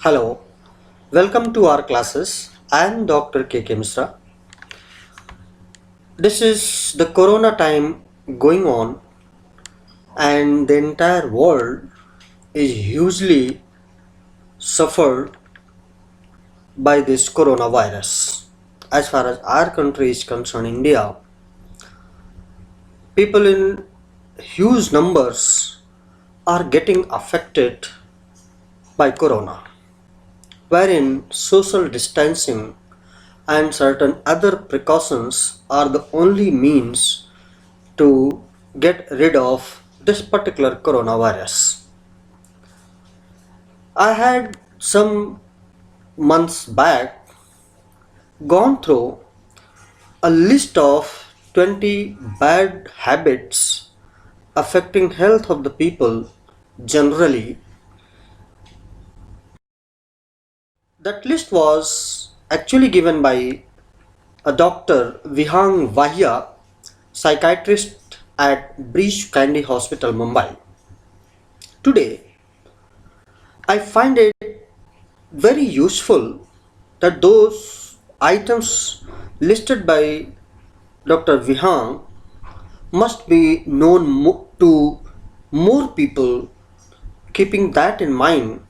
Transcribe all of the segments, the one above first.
Hello, welcome to our classes. I am Dr. K. Misra. This is the Corona time going on, and the entire world is hugely suffered by this coronavirus. As far as our country is concerned, India, people in huge numbers are getting affected by corona, wherein social distancing and certain other precautions are the only means to get rid of this particular coronavirus. I had some months back gone through a list of 20 bad habits affecting health of the people generally. That list was actually given by a Dr. Vihang Vahia, psychiatrist at Breach Candy Hospital, Mumbai. Today, I find it very useful that those items listed by Dr. Vihang must be known to more people. Keeping that in mind,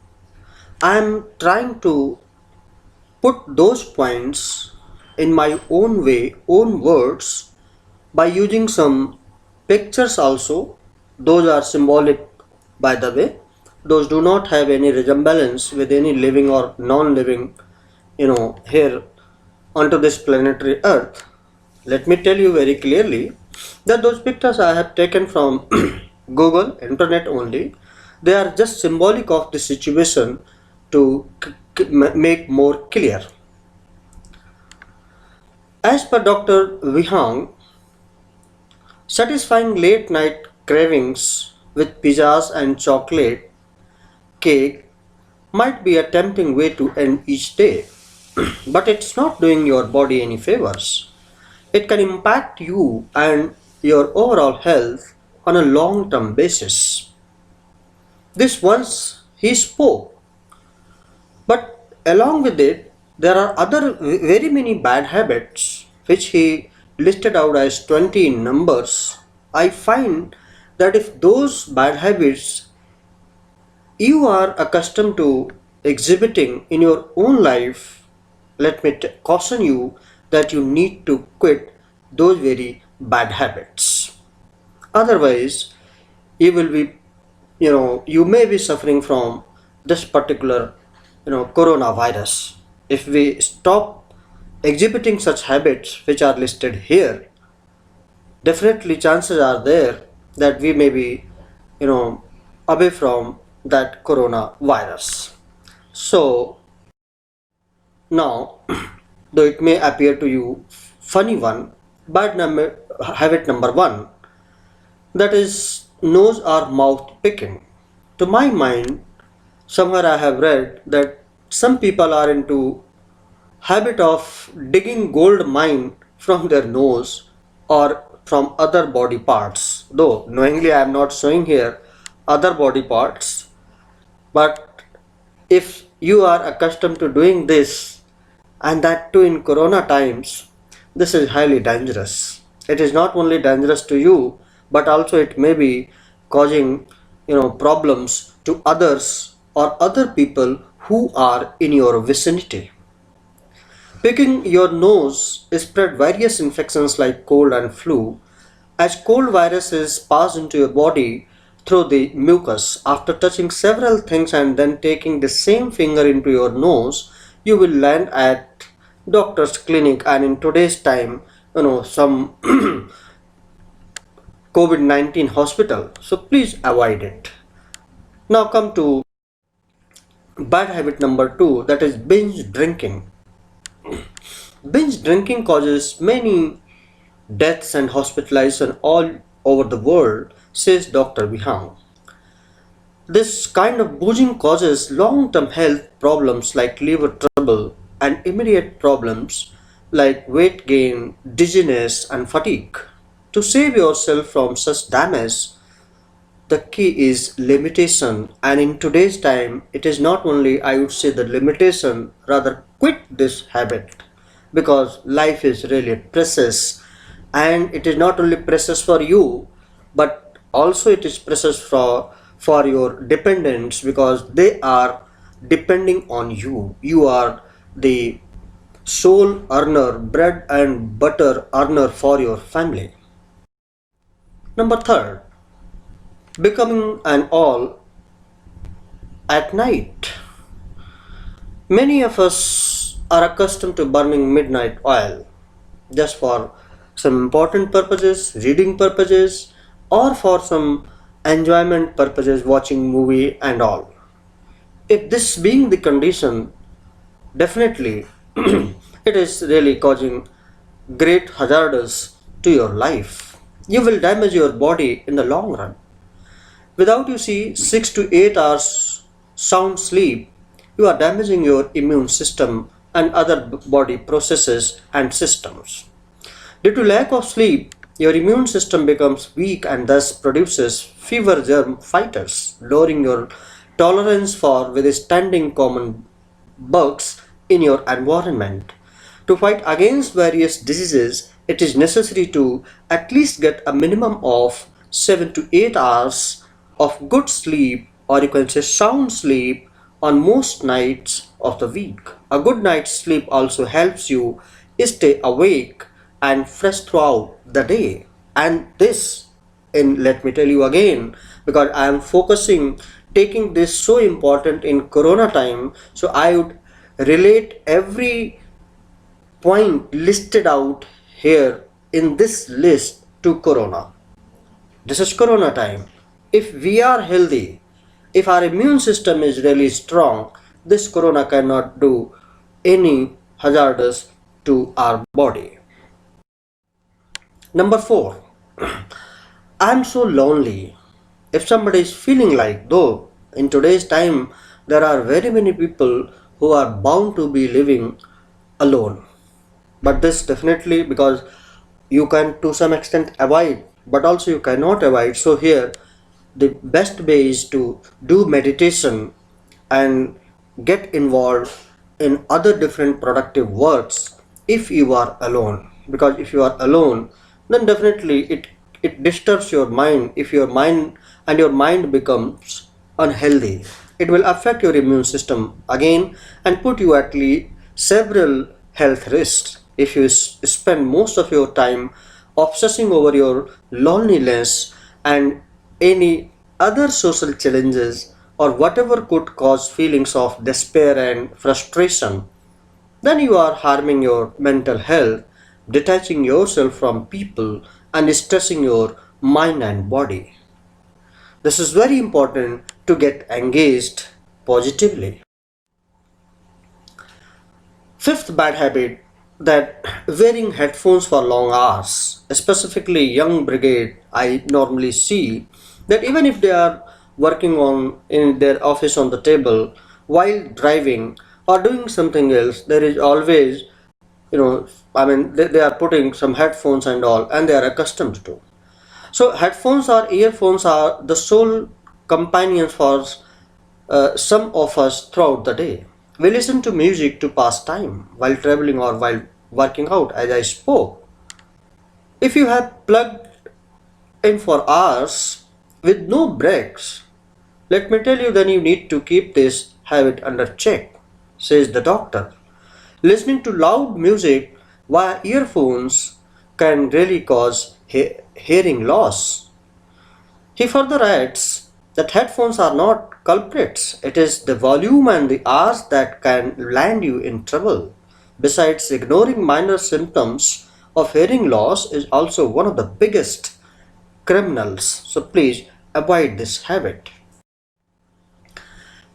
I am trying to put those points in my own way, own words, by using some pictures also. Those are symbolic, by the way. Those do not have any resemblance with any living or non-living, here onto this planetary earth. Let me tell you very clearly that those pictures I have taken from Google, internet only. They are just symbolic of the situation to make more clear. As per Dr. Vihang, satisfying late night cravings with pizzas and chocolate cake might be a tempting way to end each day, but it's not doing your body any favors. It can impact you and your overall health on a long term basis. This once he spoke, but along with it, there are other very many bad habits which he listed out as 20 in numbers. I find that if those bad habits you are accustomed to exhibiting in your own life, let me caution you that you need to quit those very bad habits. Otherwise, you will be, you may be suffering from this particular, coronavirus. If we stop exhibiting such habits which are listed here, definitely chances are there that we may be, you know, away from that coronavirus. So now, though it may appear to you funny one, habit number one, that is nose or mouth picking. To my mind, somewhere I have read that some people are into habit of digging gold mine from their nose or from other body parts. Though knowingly I am not showing here other body parts, but if you are accustomed to doing this and that too in corona times, this is highly dangerous. It is not only dangerous to you, but also it may be causing problems to others or other people who are in your vicinity. Picking your nose spread various infections like cold and flu, as cold viruses pass into your body through the mucus. After touching several things and then taking the same finger into your nose, you will land at doctor's clinic, and in today's time, some COVID-19 hospital. So please avoid it. Now come to bad habit number two, that is binge drinking. Binge drinking causes many deaths and hospitalization all over the world, says Dr. Vihang. This kind of boozing causes long term health problems like liver trouble and immediate problems like weight gain, dizziness, and fatigue. To save yourself from such damage, the key is limitation, and in today's time it is not only, I would say, the limitation, rather quit this habit, because life is really precious, and it is not only precious for you, but also it is precious for your dependents, because they are depending on you. You are the sole earner, bread and butter earner for your family. Number third, becoming an all at night. Many of us are accustomed to burning midnight oil just for some important purposes, reading purposes, or for some enjoyment purposes, watching movie and all. If this being the condition, definitely it is really causing great hazards to your life. You will damage your body in the long run. Without, you see, 6 to 8 hours sound sleep, you are damaging your immune system and other body processes and systems. Due to lack of sleep, your immune system becomes weak and thus produces fewer germ fighters, lowering your tolerance for withstanding common bugs in your environment. To fight against various diseases, it is necessary to at least get a minimum of 7 to 8 hours of good sleep, or you can say sound sleep, on most nights of the week. A good night's sleep also helps you stay awake and fresh throughout the day. And this, in, let me tell you again, because I am focusing, taking this so important in corona time, so I would relate every point listed out here in this list to corona. This is corona time. If we are healthy, if our immune system is really strong, this corona cannot do any hazardous to our body. Number 4, I'm so lonely. If somebody is feeling like, though in today's time there are very many people who are bound to be living alone, but this definitely, because you can to some extent avoid, but also you cannot avoid. So here the best way is to do meditation and get involved in other different productive works if you are alone, because if you are alone, then definitely it disturbs your mind. If your mind becomes unhealthy, it will affect your immune system again and put you at least several health risks. If you spend most of your time obsessing over your loneliness and any other social challenges, or whatever could cause feelings of despair and frustration, then you are harming your mental health, detaching yourself from people, and stressing your mind and body. This is very important to get engaged positively. Fifth bad habit, that wearing headphones for long hours, specifically young brigade, I normally see that even if they are working on in their office on the table while driving or doing something else, there is always, they are putting some headphones and all, and they are accustomed to. So headphones or earphones are the sole companions for some of us throughout the day. We listen to music to pass time while traveling or while working out, as I spoke. If you have plugged in for hours with no breaks, let me tell you, then you need to keep this habit under check, says the doctor. Listening to loud music via earphones can really cause hearing loss. He further adds that headphones are not culprits, it is the volume and the hours that can land you in trouble. Besides, ignoring minor symptoms of hearing loss is also one of the biggest criminals, so please avoid this habit.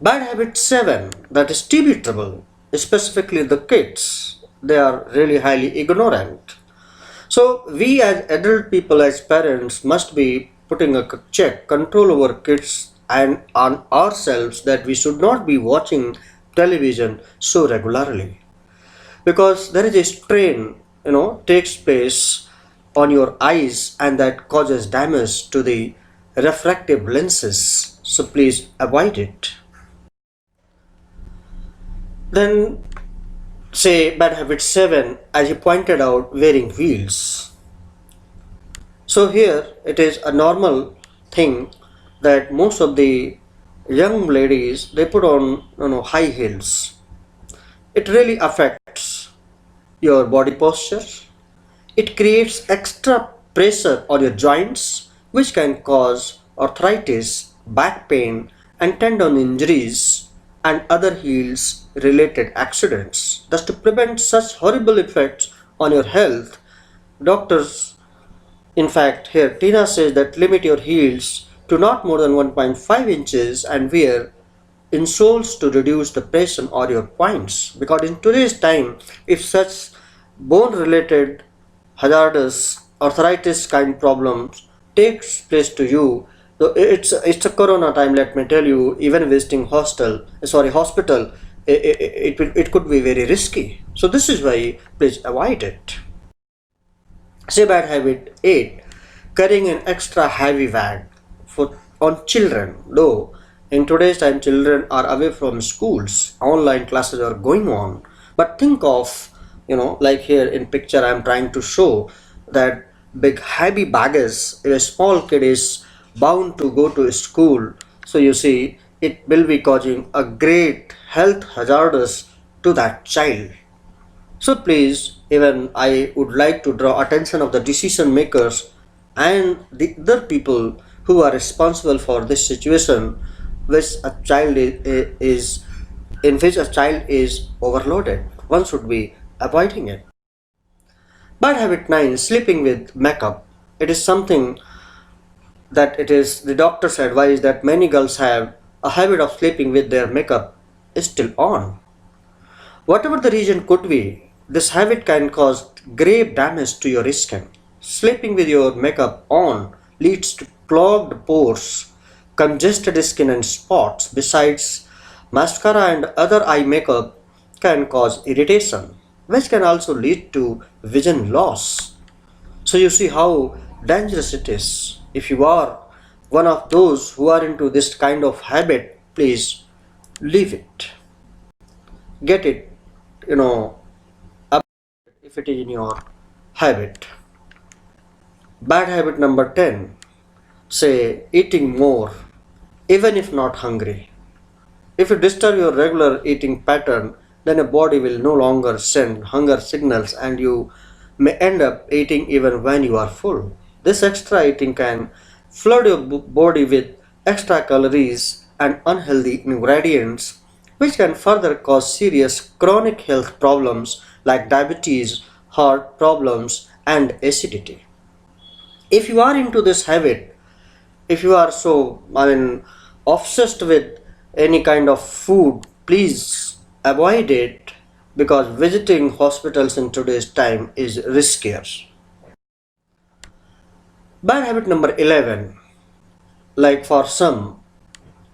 Bad habit 7, that is TB trouble, specifically the kids. They are really highly ignorant. So we as adult people, as parents, must be putting a check, control over kids and on ourselves, that we should not be watching television so regularly, because there is a strain, takes place on your eyes, and that causes damage to the refractive lenses, so please avoid it. Then, say bad habit 7, as you pointed out, wearing heels. So here it is a normal thing that most of the young ladies they put on high heels. It really affects your body posture. It creates extra pressure on your joints, which can cause arthritis, back pain, and tendon injuries and other heels related accidents. Thus, to prevent such horrible effects on your health, doctors, in fact, here Tina says that limit your heels to not more than 1.5 inches and wear insoles to reduce the pressure on your points. Because in today's time, if such bone related hazardous arthritis kind problems takes place to you, so it's a corona time, let me tell you, even visiting hospital, it could be very risky. So this is why please avoid it. Say bad habit 8, carrying an extra heavy bag for on children. Though in today's time children are away from schools, online classes are going on. But think of, like here in picture I'm trying to show that big heavy baggage if a small kid is bound to go to school. So you see it will be causing a great health hazardous to that child. So please, even I would like to draw attention of the decision makers and the other people who are responsible for this situation, which a child is in which a child is overloaded. One should be avoiding it. Bad habit 9, sleeping with makeup. It is something that it is the doctor's advice that many girls have a habit of sleeping with their makeup still on. Whatever the reason could be, this habit can cause grave damage to your skin. Sleeping with your makeup on leads to clogged pores, congested skin, and spots. Besides, mascara and other eye makeup can cause irritation, which can also lead to vision loss. So, you see how dangerous it is. If you are one of those who are into this kind of habit, please leave it. Get it, you know, if it is in your habit. Bad habit number 10, say eating more even if not hungry. If you disturb your regular eating pattern, then your body will no longer send hunger signals and you may end up eating even when you are full. This extra eating can flood your body with extra calories and unhealthy ingredients, which can further cause serious chronic health problems like diabetes, heart problems, and acidity. If you are into this habit, if you are so, obsessed with any kind of food, please avoid it because visiting hospitals in today's time is riskier. Bad habit number 11, like for some,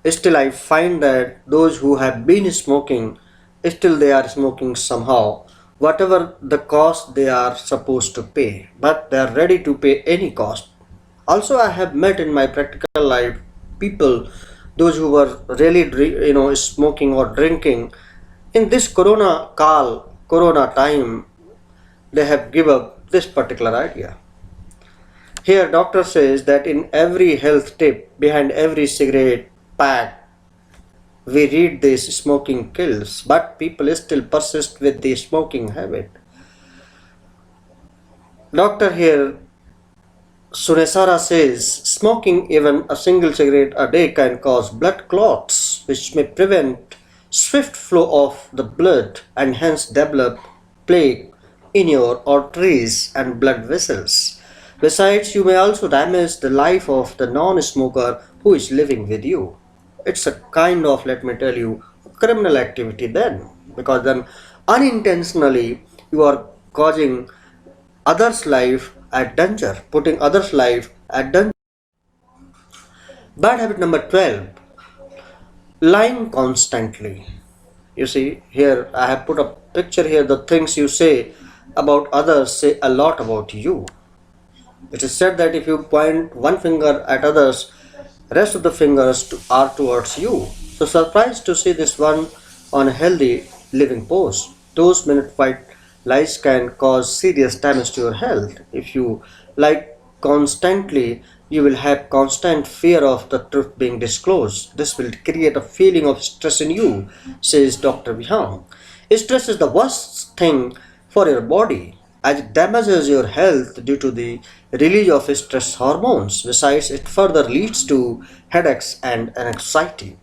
still I find that those who have been smoking, still they are smoking somehow, whatever the cost they are supposed to pay, but they are ready to pay any cost. Also, I have met in my practical life people, those who were really smoking or drinking. In this corona time, they have give up this particular idea. Here, doctor says that in every health tip, behind every cigarette pack, we read this smoking kills, but people still persist with the smoking habit. Doctor here Sunesara says smoking even a single cigarette a day can cause blood clots, which may prevent swift flow of the blood and hence develop plaque in your arteries and blood vessels. Besides, you may also damage the life of the non smoker who is living with you. It's a kind of, let me tell you, criminal activity then, because then unintentionally you are causing others' life at danger, putting others' life at danger. Bad habit number 12, lying constantly. You see, here I have put a picture here. The things you say about others say a lot about you. It is said that if you point one finger at others, Rest of the fingers are towards you. So surprised to see this one on a healthy living pose. Those minute white lies can cause serious damage to your health. If you like constantly, you will have constant fear of the truth being disclosed. This will create a feeling of stress in you, says Dr. Vihang. Stress is the worst thing for your body as it damages your health due to the release of stress hormones. Besides, it further leads to headaches and anxiety.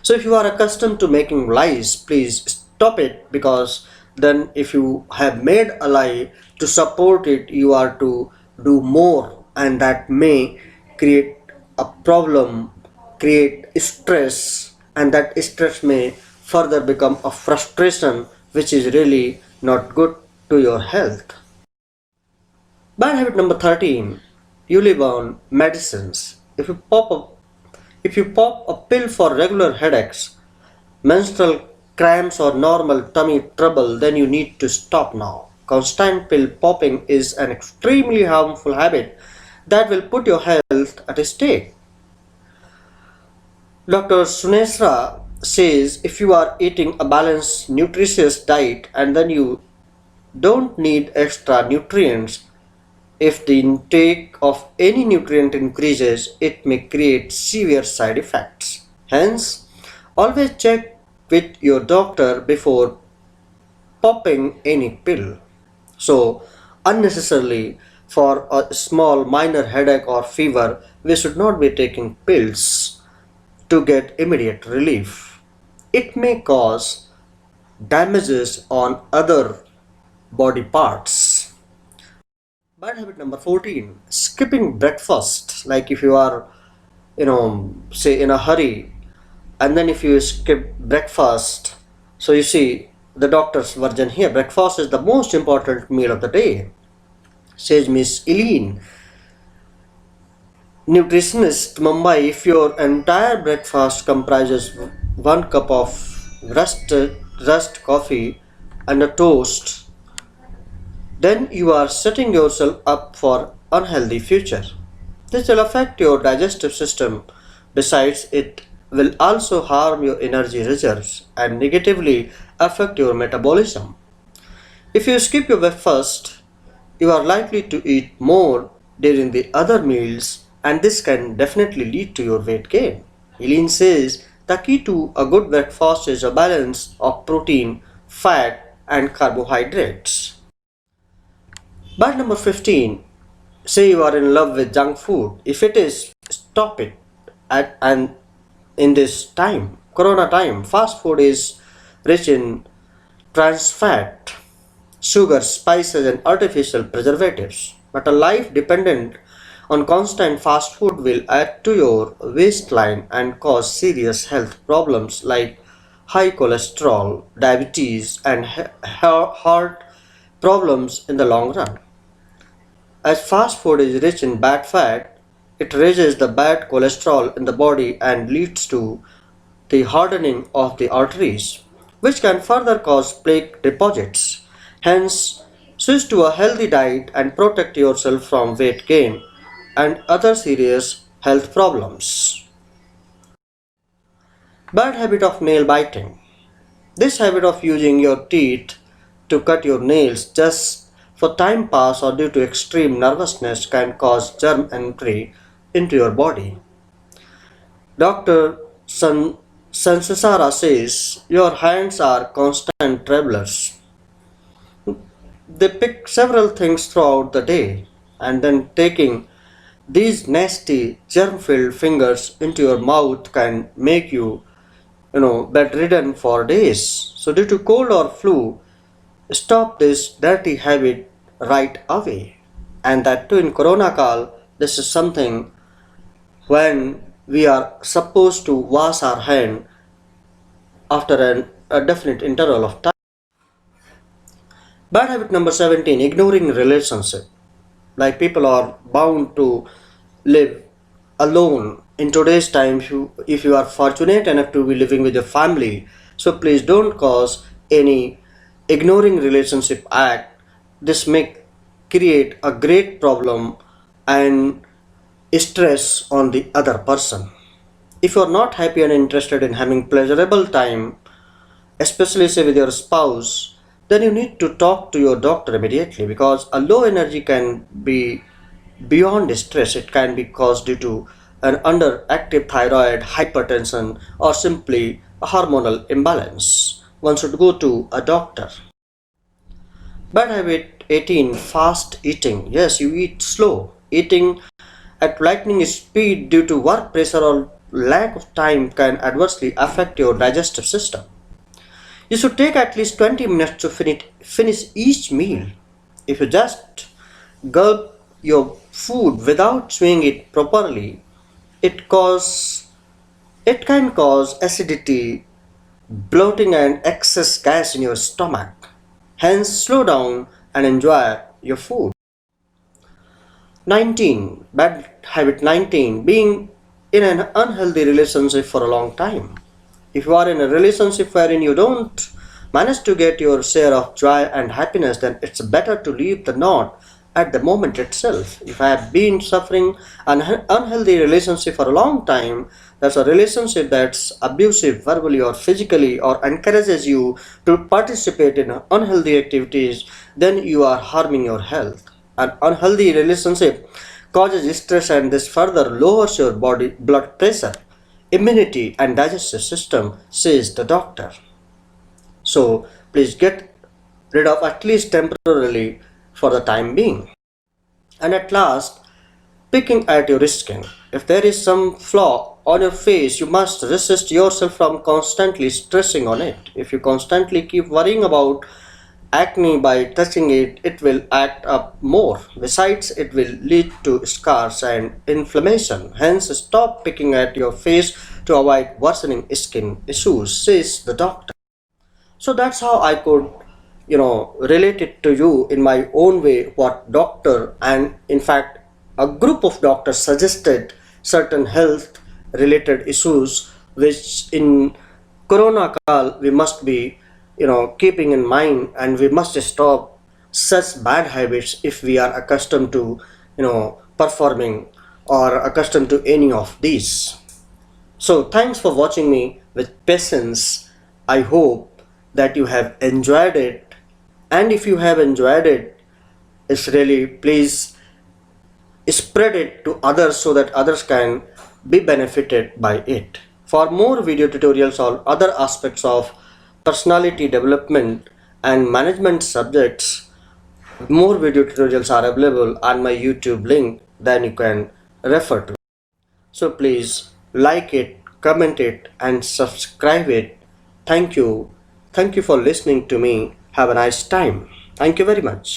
So, if you are accustomed to making lies, please stop it, because then, if you have made a lie to support it, you are to do more, and that may create a problem, create stress, and that stress may further become a frustration, which is really not good to your health. Bad habit number 13, you live on medicines. If you pop a pill for regular headaches, menstrual cramps or normal tummy trouble, then you need to stop now. Constant pill popping is an extremely harmful habit that will put your health at stake. Dr. Sunesra says if you are eating a balanced, nutritious diet and then you don't need extra nutrients, if the intake of any nutrient increases, it may create severe side effects. Hence, always check with your doctor before popping any pill. So, unnecessarily, for a small minor headache or fever, we should not be taking pills to get immediate relief. It may cause damages on other body parts. Bad habit number 14, skipping breakfast. Like if you are, say in a hurry, and then if you skip breakfast, so you see the doctor's version here, breakfast is the most important meal of the day, says Miss Eileen, nutritionist Mumbai. If your entire breakfast comprises one cup of rust coffee and a toast, then you are setting yourself up for unhealthy future. This will affect your digestive system. Besides, it will also harm your energy reserves and negatively affect your metabolism. If you skip your breakfast, you are likely to eat more during the other meals, and this can definitely lead to your weight gain. Eileen says the key to a good breakfast is a balance of protein, fat, and carbohydrates. Bad number 15, say you are in love with junk food. If it is, stop it. And in this time, corona time, fast food is rich in trans fat, sugar, spices, and artificial preservatives. But a life dependent on constant fast food will add to your waistline and cause serious health problems like high cholesterol, diabetes, and heart problems in the long run. As fast food is rich in bad fat, it raises the bad cholesterol in the body and leads to the hardening of the arteries, which can further cause plaque deposits. Hence, switch to a healthy diet and protect yourself from weight gain and other serious health problems. Bad habit of nail biting. This habit of using your teeth to cut your nails just for time pass or due to extreme nervousness can cause germ entry into your body. Dr. Sansasara says your hands are constant travelers. They pick several things throughout the day, and then taking these nasty germ-filled fingers into your mouth can make you bedridden for days. So due to cold or flu, stop this dirty habit right away. And that too in Corona Kal, this is something when we are supposed to wash our hand after a definite interval of time. Bad habit number 17, ignoring relationship. Like people are bound to live alone in today's time. If you are fortunate enough to be living with your family, so please don't cause any ignoring relationship act. This may create a great problem and stress on the other person. If you're not happy and interested in having pleasurable time, especially say with your spouse, then you need to talk to your doctor immediately, because a low energy can be beyond stress. It can be caused due to an underactive thyroid, hypertension, or simply a hormonal imbalance. One should go to a doctor. Bad habit 18, fast eating. Yes, you eat slow. Eating at lightning speed due to work pressure or lack of time can adversely affect your digestive system. You should take at least 20 minutes to finish each meal. If you just gulp your food without chewing it properly, it cause it can cause acidity, bloating and excess gas in your stomach. Hence, slow down and enjoy your food. 19. Bad habit 19. Being in an unhealthy relationship for a long time. If you are in a relationship wherein you don't manage to get your share of joy and happiness, then it's better to leave the knot at the moment itself. If I have been suffering an unhealthy relationship for a long time, that's a relationship that's abusive verbally or physically, or encourages you to participate in unhealthy activities, then you are harming your health. An unhealthy relationship causes stress, and this further lowers your body blood pressure, immunity, and digestive system, says the doctor. So please get rid of at least temporarily for the time being. And at last, picking at your skin. If there is some flaw on your face, you must resist yourself from constantly stressing on it. If you constantly keep worrying about acne by touching it, it will act up more. Besides, it will lead to scars and inflammation. Hence, stop picking at your face to avoid worsening skin issues, says the doctor. So that's how I could, relate it to you in my own way, what doctor and in fact a group of doctors suggested certain health related issues which in corona kal we must be, keeping in mind, and we must stop such bad habits if we are accustomed to, performing or accustomed to any of these. So, thanks for watching me with patience. I hope that you have enjoyed it. And if you have enjoyed it, it's really please spread it to others so that others can be benefited by it. For more video tutorials on other aspects of personality development and management subjects, more video tutorials are available on my YouTube link, then you can refer to. So please like it, comment it, and subscribe it. Thank you. Thank you for listening to me. Have a nice time. Thank you very much.